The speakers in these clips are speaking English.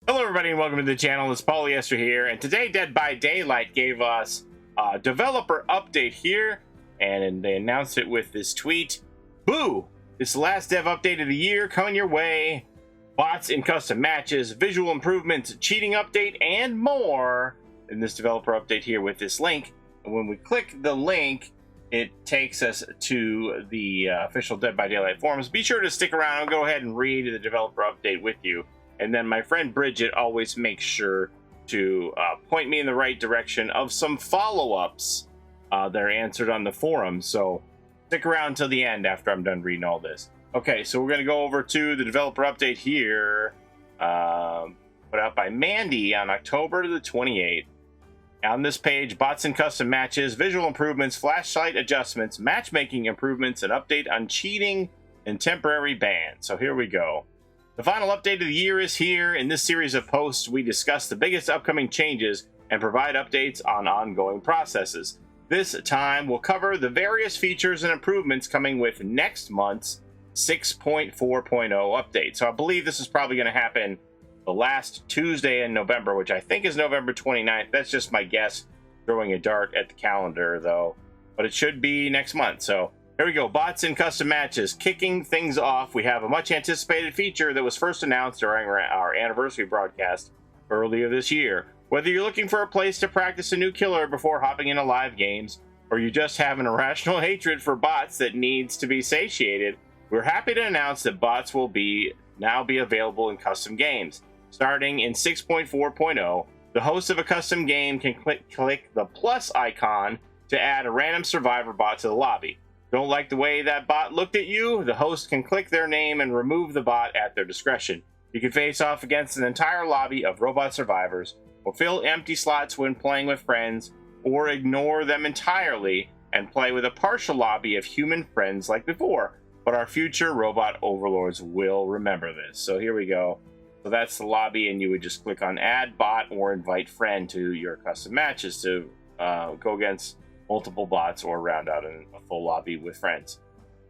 Hello everybody and welcome to the channel. It's Paulie Esther here, and today Dead by Daylight gave us a developer update here, and they announced it with this tweet. Boo! It's the last dev update of the year coming your way. Bots in custom matches, visual improvements, cheating update, and more in this developer update here with this link. And when we click the link, it takes us to the official Dead by Daylight forums. Be sure to stick around. I'll go ahead and read the developer update with you. And then my friend Bridget always makes sure to point me in the right direction of some follow-ups that are answered on the forum. So stick around till the end after I'm done reading all this. Okay, so we're going to go over to the developer update here, put out by Mandy on October the 28th. On this page, bots and custom matches, visual improvements, flashlight adjustments, matchmaking improvements, an update on cheating, and temporary bans. So here we go. The final update of the year is here. In this series of posts, we discuss the biggest upcoming changes and provide updates on ongoing processes. This time, we'll cover the various features and improvements coming with next month's 6.4.0 update. So I believe this is probably going to happen the last Tuesday in November, which I think is November 29th. That's just my guess, throwing a dart at the calendar, though. But it should be next month, so... Here we go, bots and custom matches. Kicking things off, we have a much anticipated feature that was first announced during our anniversary broadcast earlier this year. Whether you're looking for a place to practice a new killer before hopping into live games, or you just have an irrational hatred for bots that needs to be satiated, we're happy to announce that bots will now be available in custom games. Starting in 6.4.0, the host of a custom game can click the plus icon to add a random survivor bot to the lobby. Don't like the way that bot looked at you? The host can click their name and remove the bot at their discretion. You can face off against an entire lobby of robot survivors, or fill empty slots when playing with friends, or ignore them entirely and play with a partial lobby of human friends like before. But our future robot overlords will remember this. So here we go. So that's the lobby, and you would just click on add bot or invite friend to your custom matches to go against multiple bots or round out in a full lobby with friends.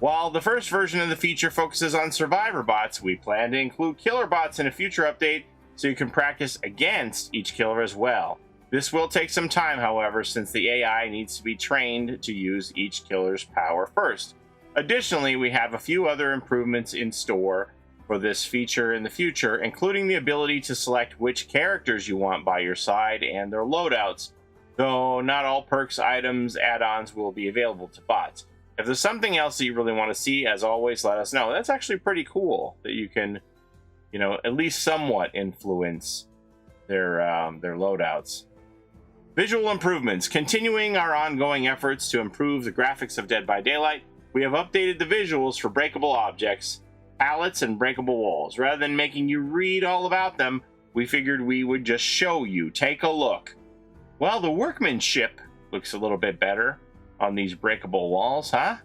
While the first version of the feature focuses on survivor bots, we plan to include killer bots in a future update so you can practice against each killer as well. This will take some time, however, since the AI needs to be trained to use each killer's power first. Additionally, we have a few other improvements in store for this feature in the future, including the ability to select which characters you want by your side and their loadouts, though not all perks, items, add-ons will be available to bots. If there's something else that you really want to see, as always, let us know. That's actually pretty cool that you can, at least somewhat influence their loadouts. Visual improvements. Continuing our ongoing efforts to improve the graphics of Dead by Daylight, we have updated the visuals for breakable objects, pallets, and breakable walls. Rather than making you read all about them, we figured we would just show you. Take a look. Well, the workmanship looks a little bit better on these breakable walls, huh?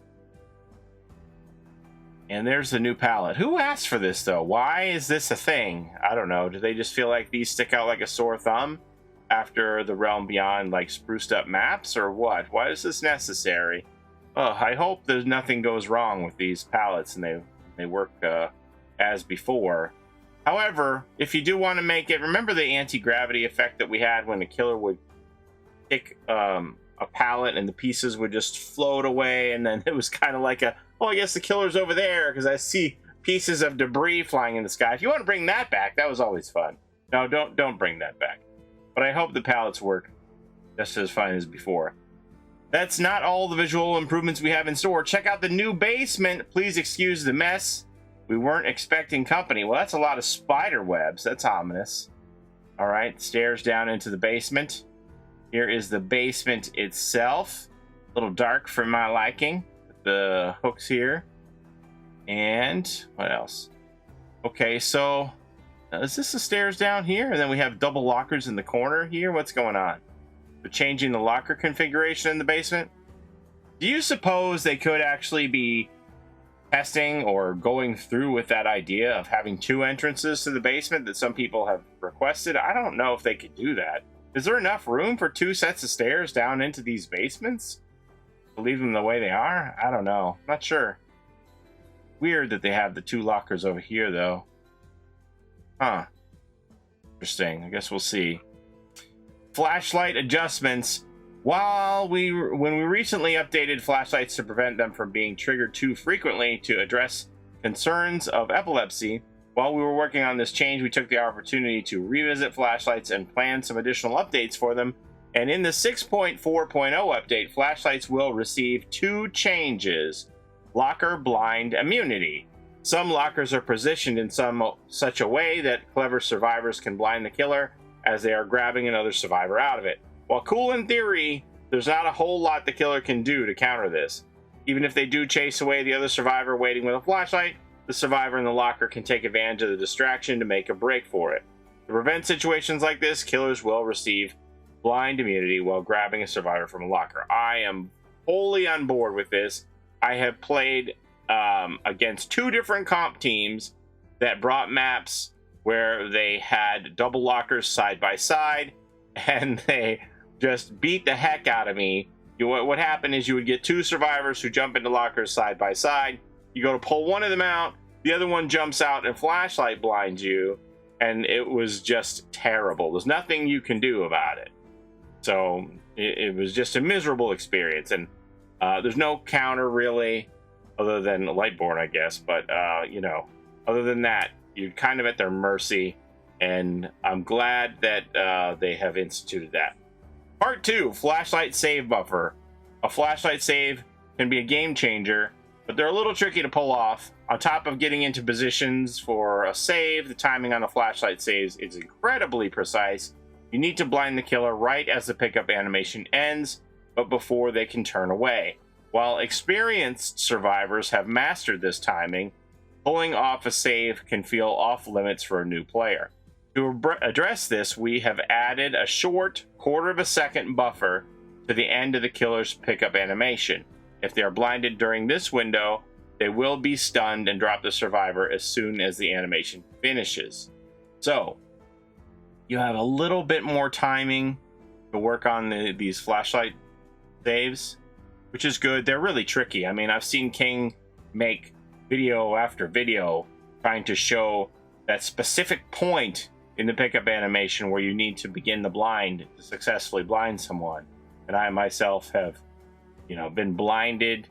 And there's the new palette. Who asked for this, though? Why is this a thing? I don't know. Do they just feel like these stick out like a sore thumb after the Realm Beyond, spruced up maps, or what? Why is this necessary? Oh, I hope there's nothing goes wrong with these palettes and they work as before. However, if you do want to make it, remember the anti-gravity effect that we had when the killer would kick a pallet and the pieces would just float away, and then it was kind of like I guess the killer's over there because I see pieces of debris flying in the sky. If you want to bring that back, that was always fun. No, don't bring that back. But I hope the pallets work just as fine as before. That's not all the visual improvements we have in store. Check out the new basement. Please excuse the mess. We weren't expecting company. Well, that's a lot of spider webs. That's ominous. All right, stairs down into the basement. Here is the basement itself. A little dark for my liking. The hooks here. And what else? Okay, so is this the stairs down here? And then we have double lockers in the corner here. What's going on? They're changing the locker configuration in the basement. Do you suppose they could actually be testing or going through with that idea of having two entrances to the basement that some people have requested? I don't know if they could do that. Is there enough room for two sets of stairs down into these basements? To leave them the way they are? I don't know. Not sure. Weird that they have the two lockers over here, though. Huh. Interesting. I guess we'll see. Flashlight adjustments. When we recently updated flashlights to prevent them from being triggered too frequently to address concerns of epilepsy, while we were working on this change, we took the opportunity to revisit flashlights and plan some additional updates for them. And in the 6.4.0 update, flashlights will receive 2 changes. Locker blind immunity. Some lockers are positioned in such a way that clever survivors can blind the killer as they are grabbing another survivor out of it. While cool in theory, there's not a whole lot the killer can do to counter this. Even if they do chase away the other survivor waiting with a flashlight, the survivor in the locker can take advantage of the distraction to make a break for it. To prevent situations like this, killers will receive blind immunity while grabbing a survivor from a locker. I am wholly on board with this. I have played against 2 different comp teams that brought maps where they had double lockers side by side, and they just beat the heck out of me. What happened is you would get 2 survivors who jump into lockers side by side. You go to pull one of them out, the other one jumps out and flashlight blinds you, and it was just terrible. There's nothing you can do about it. So it was just a miserable experience, and there's no counter really, other than Lightborn, I guess. But you know, other than that, you're kind of at their mercy, and I'm glad that they have instituted that. Part 2, flashlight save buffer. A flashlight save can be a game changer, but they're a little tricky to pull off. On top of getting into positions for a save, the timing on a flashlight saves is incredibly precise. You need to blind the killer right as the pickup animation ends, but before they can turn away. While experienced survivors have mastered this timing, pulling off a save can feel off limits for a new player. To address this, we have added a short 1/4 second buffer to the end of the killer's pickup animation. If they are blinded during this window, they will be stunned and drop the survivor as soon as the animation finishes. So, you have a little bit more timing to work on these flashlight saves, which is good. They're really tricky. I mean, I've seen King make video after video trying to show that specific point in the pickup animation where you need to begin the blind to successfully blind someone. And I myself have, you know, been blinded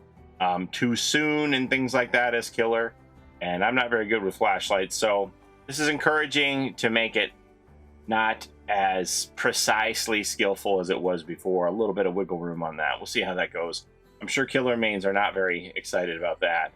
too soon and things like that as killer. And I'm not very good with flashlights. So this is encouraging to make it not as precisely skillful as it was before. A little bit of wiggle room on that. We'll see how that goes. I'm sure killer mains are not very excited about that.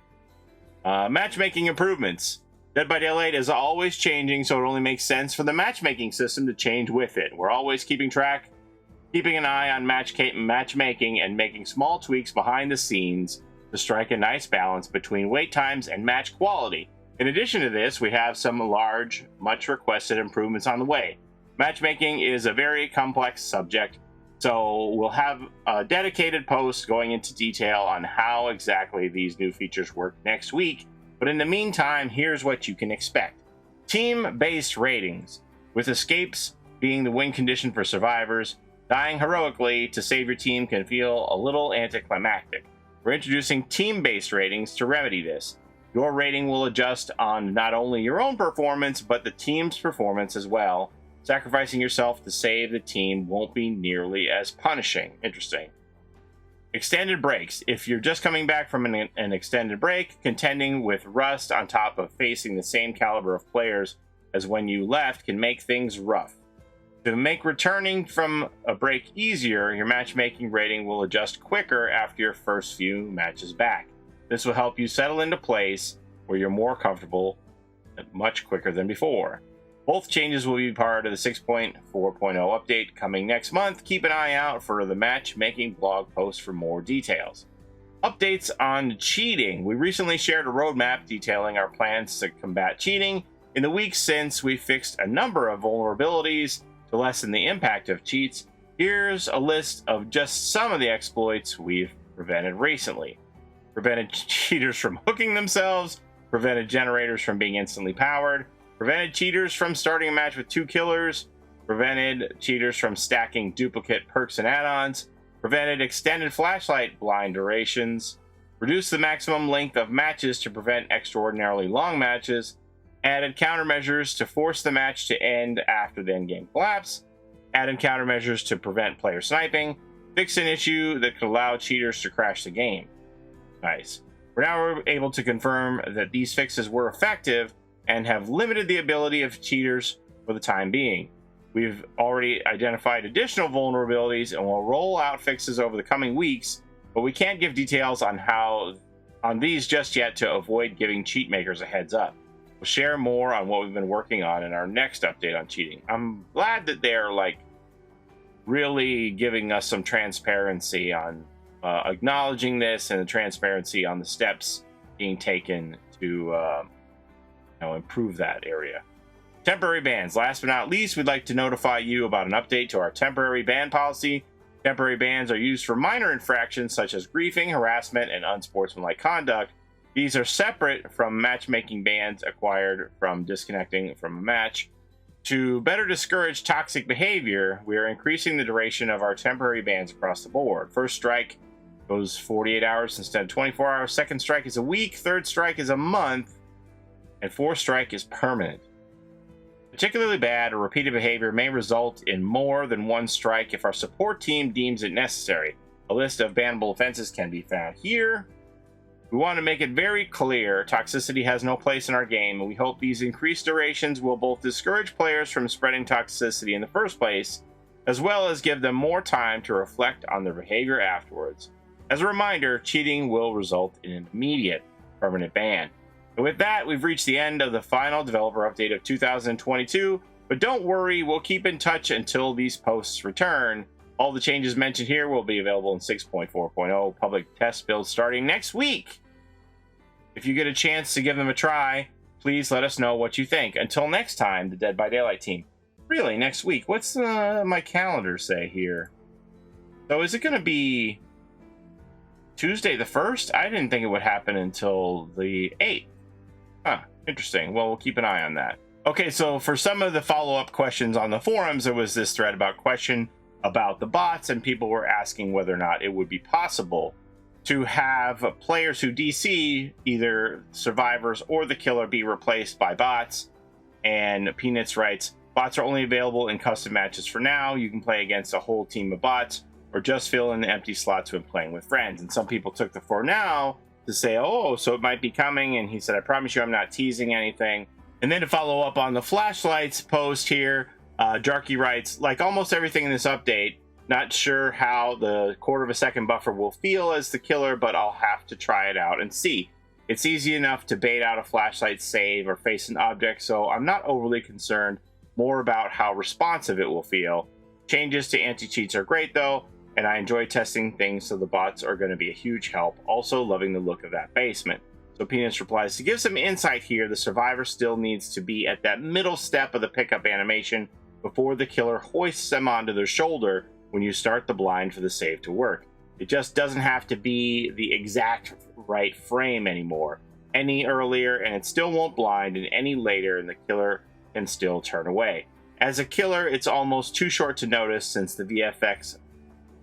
Matchmaking improvements. Dead by Daylight is always changing, so it only makes sense for the matchmaking system to change with it. We're always keeping an eye on matchmaking and making small tweaks behind the scenes to strike a nice balance between wait times and match quality. In addition to this, we have some large, much requested improvements on the way. Matchmaking is a very complex subject, so we'll have a dedicated post going into detail on how exactly these new features work next week. But in the meantime, here's what you can expect. Team-based ratings, with escapes being the win condition for survivors. Dying heroically to save your team can feel a little anticlimactic. We're introducing team-based ratings to remedy this. Your rating will adjust on not only your own performance, but the team's performance as well. Sacrificing yourself to save the team won't be nearly as punishing. Interesting. Extended breaks. If you're just coming back from an extended break, contending with rust on top of facing the same caliber of players as when you left can make things rough. To make returning from a break easier, your matchmaking rating will adjust quicker after your first few matches back. This will help you settle into place where you're more comfortable much quicker than before. Both changes will be part of the 6.4.0 update coming next month. Keep an eye out for the matchmaking blog post for more details. Updates on cheating. We recently shared a roadmap detailing our plans to combat cheating. In the weeks since, we fixed a number of vulnerabilities to lessen the impact of cheats. Here's a list of just some of the exploits we've prevented recently. Prevented cheaters from hooking themselves, prevented generators from being instantly powered, prevented cheaters from starting a match with 2 killers, prevented cheaters from stacking duplicate perks and add-ons, prevented extended flashlight blind durations, reduced the maximum length of matches to prevent extraordinarily long matches, Added countermeasures to force the match to end after the endgame collapse. Added countermeasures to prevent player sniping. Fixed an issue that could allow cheaters to crash the game. Nice. We're now able to confirm that these fixes were effective and have limited the ability of cheaters for the time being. We've already identified additional vulnerabilities and will roll out fixes over the coming weeks, but we can't give details on these just yet to avoid giving cheat makers a heads up. We'll share more on what we've been working on in our next update on cheating. I'm glad that they're like really giving us some transparency on acknowledging this and the transparency on the steps being taken to improve that area. Temporary bans. Last but not least, we'd like to notify you about an update to our temporary ban policy. Temporary bans are used for minor infractions such as griefing, harassment, and unsportsmanlike conduct. These are separate from matchmaking bans acquired from disconnecting from a match. To better discourage toxic behavior, we are increasing the duration of our temporary bans across the board. First strike goes 48 hours instead of 24 hours. Second strike is a week. Third strike is a month. And fourth strike is permanent. Particularly bad or repeated behavior may result in more than one strike if our support team deems it necessary. A list of bannable offenses can be found here. We want to make it very clear toxicity has no place in our game, and we hope these increased durations will both discourage players from spreading toxicity in the first place, as well as give them more time to reflect on their behavior afterwards. As a reminder, cheating will result in an immediate permanent ban. And with that, we've reached the end of the final developer update of 2022, but don't worry, we'll keep in touch until these posts return. All the changes mentioned here will be available in 6.4.0 public test builds starting next week. If you get a chance to give them a try, please let us know what you think. Until next time, the Dead by Daylight team. Really, next week? What's my calendar say here? So is it going to be Tuesday the 1st? I didn't think it would happen until the 8th. Huh, interesting. Well, we'll keep an eye on that. Okay, so for some of the follow-up questions on the forums, there was this thread about the bots, and people were asking whether or not it would be possible to have players who DC, either survivors or the killer, be replaced by bots. And Peanuts writes, bots are only available in custom matches for now. You can play against a whole team of bots or just fill in the empty slots when playing with friends. And some people took the for now to say, oh, so it might be coming. And he said, I promise you I'm not teasing anything. And then to follow up on the flashlights post here, Darky writes, like almost everything in this update, not sure how the quarter-of-a-second buffer will feel as the killer, but I'll have to try it out and see. It's easy enough to bait out a flashlight save or face an object, so I'm not overly concerned, more about how responsive it will feel. Changes to anti-cheats are great though, and I enjoy testing things, so the bots are going to be a huge help. Also loving the look of that basement. So Peanuts replies, to give some insight here, the survivor still needs to be at that middle step of the pickup animation before the killer hoists them onto their shoulder when you start the blind for the save to work. It just doesn't have to be the exact right frame anymore. Any earlier and it still won't blind, and any later and the killer can still turn away. As a killer, it's almost too short to notice since the VFX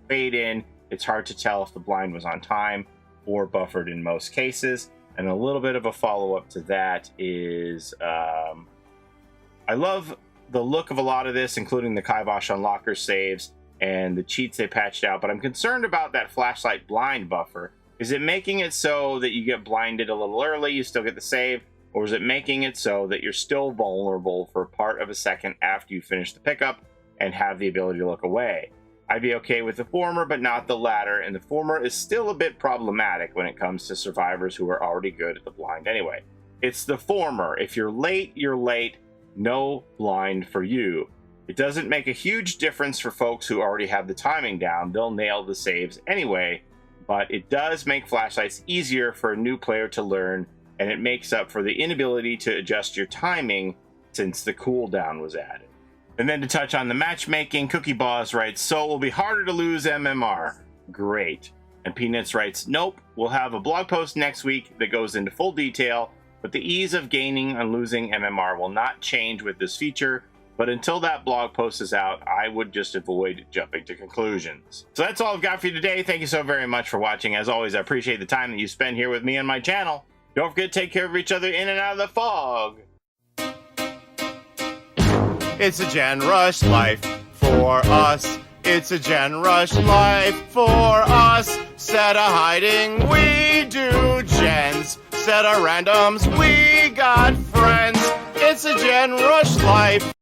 fade in. It's hard to tell if the blind was on time or buffered in most cases. And a little bit of a follow-up to that is I love the look of a lot of this, including the kibosh unlocker saves and the cheats they patched out, but I'm concerned about that flashlight blind buffer. Is it making it so that you get blinded a little early, you still get the save, or is it making it so that you're still vulnerable for part of a second after you finish the pickup and have the ability to look away? I'd be okay with the former, but not the latter, and the former is still a bit problematic when it comes to survivors who are already good at the blind anyway. It's the former. If you're late, you're late. No blind for you. It doesn't make a huge difference for folks who already have the timing down. They'll nail the saves anyway, but it does make flashlights easier for a new player to learn, and it makes up for the inability to adjust your timing since the cooldown was added. And then to touch on the matchmaking, Cookie Boss writes, so it will be harder to lose MMR. Great. And Peanuts writes, nope, we'll have a blog post next week that goes into full detail, but the ease of gaining and losing MMR will not change with this feature. But until that blog post is out, I would just avoid jumping to conclusions. So that's all I've got for you today. Thank you so very much for watching. As always, I appreciate the time that you spend here with me on my channel. Don't forget to take care of each other in and out of the fog. It's a Gen Rush life for us. It's a Gen Rush life for us. Set a hiding, we do gens. Set a randoms, we got friends. It's a Gen Rush life.